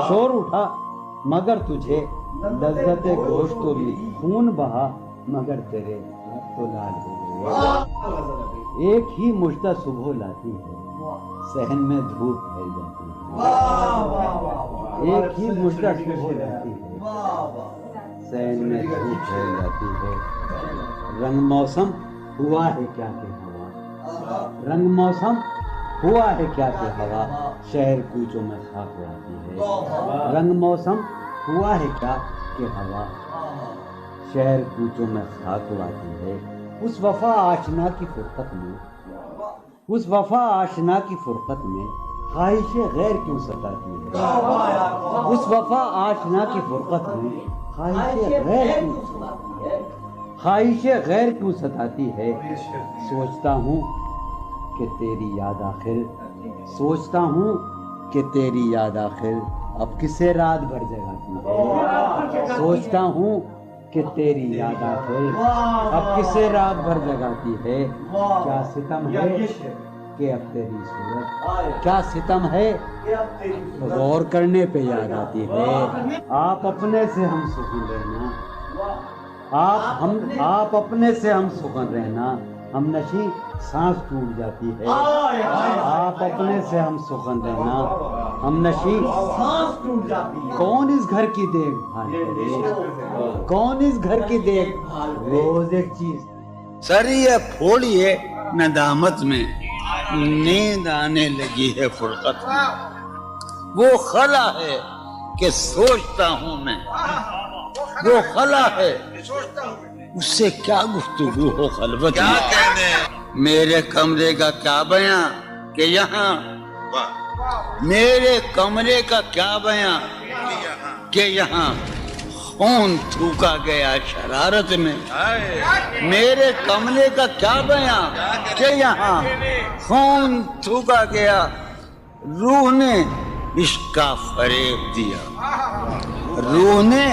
شور اٹھا مگر تجھے لذت گوشت تو ملی، خون بہا مگر تیرے ہاتھ تو لال ہو گئے، ایک ہی مژدہ صبح لاتی ہے صحن میں دھوپ پھیل جاتی ہے، ایک ہی مژدہ صبح لاتی ہے صحن میں دھوپ پھیل جاتی ہے، رنگ موسم ہوا ہے کیا کہ ہوا، رنگ موسم ہوا ہے کیا کہ ہوا شہر کوچوں میں خاک اڑاتی ہے، رنگ موسم ہوا ہے کیا کہ ہوا شہر کوچوں میں خاک اڑاتی ہے، اس وفا آشنا کی فرقت میں، اس وفا آشنا کی فرقت میں خواہش غیر کیوں ستاتی ہے، اس وفا آشنا کی فرقت میں خواہش غیر کیوں ستاتی ہے، سوچتا ہوں کہ تیری یاد آخر، سوچتا ہوں کہ تیری یاد آخر اب کسے رات بھر جگاتی ہے، سوچتا ہوں کہ تیری یاد آخر اب کسے رات بھر جگاتی ہے، کیا ستم ہے کہ اب تیری صورت کیا ستم ہے غور کرنے پہ یاد آتی ہے. آپ اپنے سے ہم سخن رہنا, آپ اپنے سے ہم سخن رہنا, ہم نشی سانس ٹوٹ جاتی ہے. آپ اپنے سے ہم سخن رہنا, ہم نشی سانس ٹوٹ جاتی ہے. کون اس گھر کی دیکھ بھال کرے, کون اس گھر کی دیکھ بھال, روز ایک چیز. سر یہ پھوڑیے ندامت میں, نیند آنے لگی ہے فرقت میں. وہ خلا ہے کہ سوچتا ہوں میں, وہ خلا ہے اس سے کیا گفتگو ہو خلوت کیا میں. کہنے میرے کمرے کا کیا بیاں کہ یہاں, میرے کمرے کا کیا بیاں کہ یہاں خون تھوکا گیا شرارت میں. میرے کمرے کا کیا بیاں کہ یہاں خون تھوکا گیا, روح نے عشق کا فریب دیا, روح نے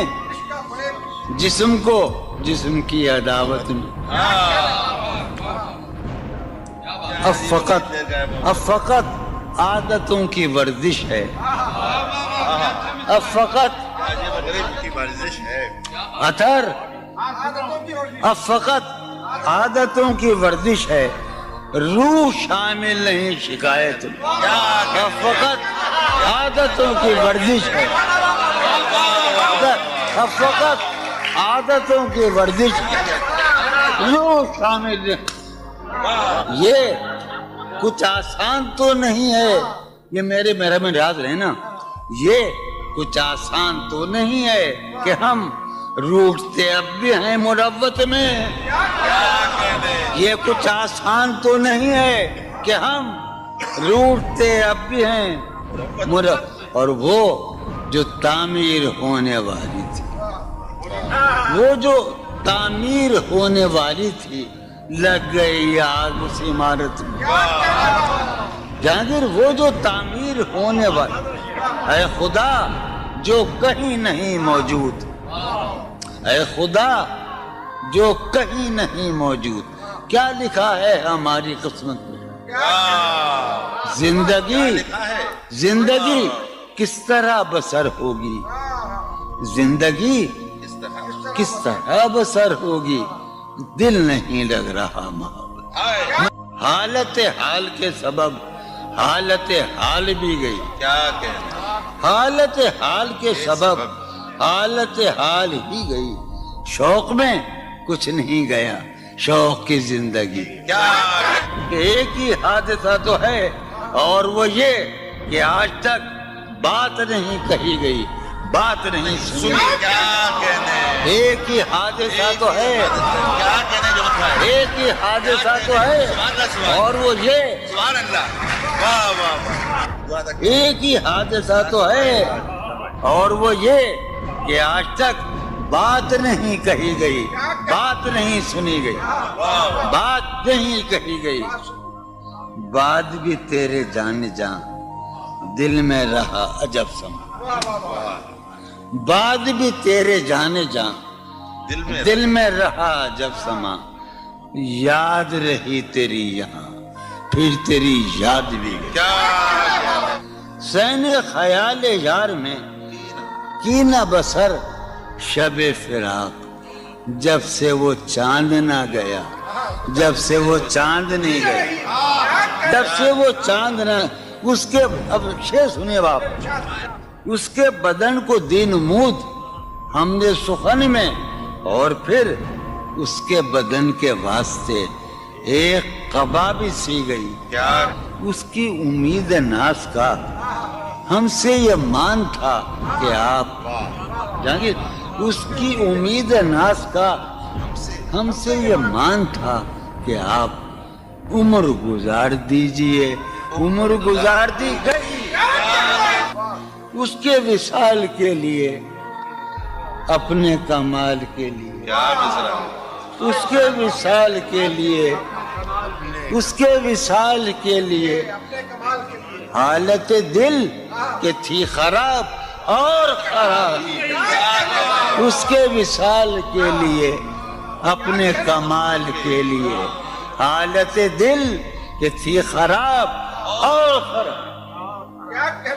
جسم کو جسم کی عداوت میں. اب فقط عادتوں کی ورزش ہے, اب فقط کی ورزش ہے. اثر, اب فقط عادتوں کی ورزش ہے, روح شامل نہیں شکایت میں. اب فقط عادتوں کی ورزش ہے, اب فقط عادتوں کی ورزش ہے, روح شامل نہیں. یہ کچھ آسان تو نہیں ہے, یہ میرے میں ریاض رہے نا, یہ کچھ آسان تو نہیں ہے کہ ہم روٹتے اب بھی ہیں مروت میں. یہ کچھ آسان تو نہیں ہے کہ ہم روٹتے اب بھی ہیں مروت. اور وہ جو تعمیر ہونے والی تھی, وہ جو تعمیر ہونے والی تھی, لگ گئی آگ اس عمارت میں. جہانگیر وہ جو تعمیر ہونے والی, اے خدا جو کہیں نہیں موجود, اے خدا جو کہیں نہیں موجود, کیا لکھا ہے ہماری قسمت میں. زندگی کس طرح بسر ہوگی, زندگی کس طرح بسر ہوگی, دل نہیں لگ رہا محبت. حالت حال کے سبب حالت حال بھی گئی. کیا کہنے حالت حال کے سبب حالت حال ہی گئی. شوق میں کچھ نہیں گیا, شوق کی زندگی. ایک ہی حادثہ تو ہے اور وہ یہ کہ آج تک بات نہیں کہی گئی, بات نہیں سنی. کیا کہنے ایک ہی حادثہ تو ہے, کیا کہنے جو ہے. ایک ہی حادثہ تو ہے اور وہ یہ, سبحان اللہ, واہ واہ واہ. ایک ہی حادثہ تو ہے اور وہ یہ کہ آج تک بات نہیں کہی گئی, بات نہیں سنی گئی, بات نہیں کہی گئی. بات بھی تیرے جان جان دل میں رہا عجب سما, بات بھی تیرے جانے جان دل میں رہا عجب سما. یاد رہی تیری یہاں پھر تیری یاد بھی گئی. سین خیال یار میں کی نہ بسر شب فراق, جب سے وہ چاند نہ گیا, جب سے وہ چاند نہیں گیا, جب سے وہ چاند نہ, اس کے, اب شعر سنیے باپ, اس کے بدن کو دین مود ہم نے سخن میں, اور پھر اس کے بدن کے واسطے ایک قبا بھی سی گئی. اس کی امید ناز کا ہم سے یہ مان تھا کہ آپ, جانگیر, اس کی امید ناز کا ہم سے یہ مان تھا کہ آپ عمر گزار دیجئے. عمر گزار دی گئی اس کے وصال کے لیے, اپنے کمال کے لیے, اس کے وصال کے لیے, اس کے وصال کے لیے. حالت دل کہ تھی خراب اور خراب, اس کے وصال کے لیے, اپنے کمال کے لیے. حالت دل کہ تھی خراب اور خراب. کیا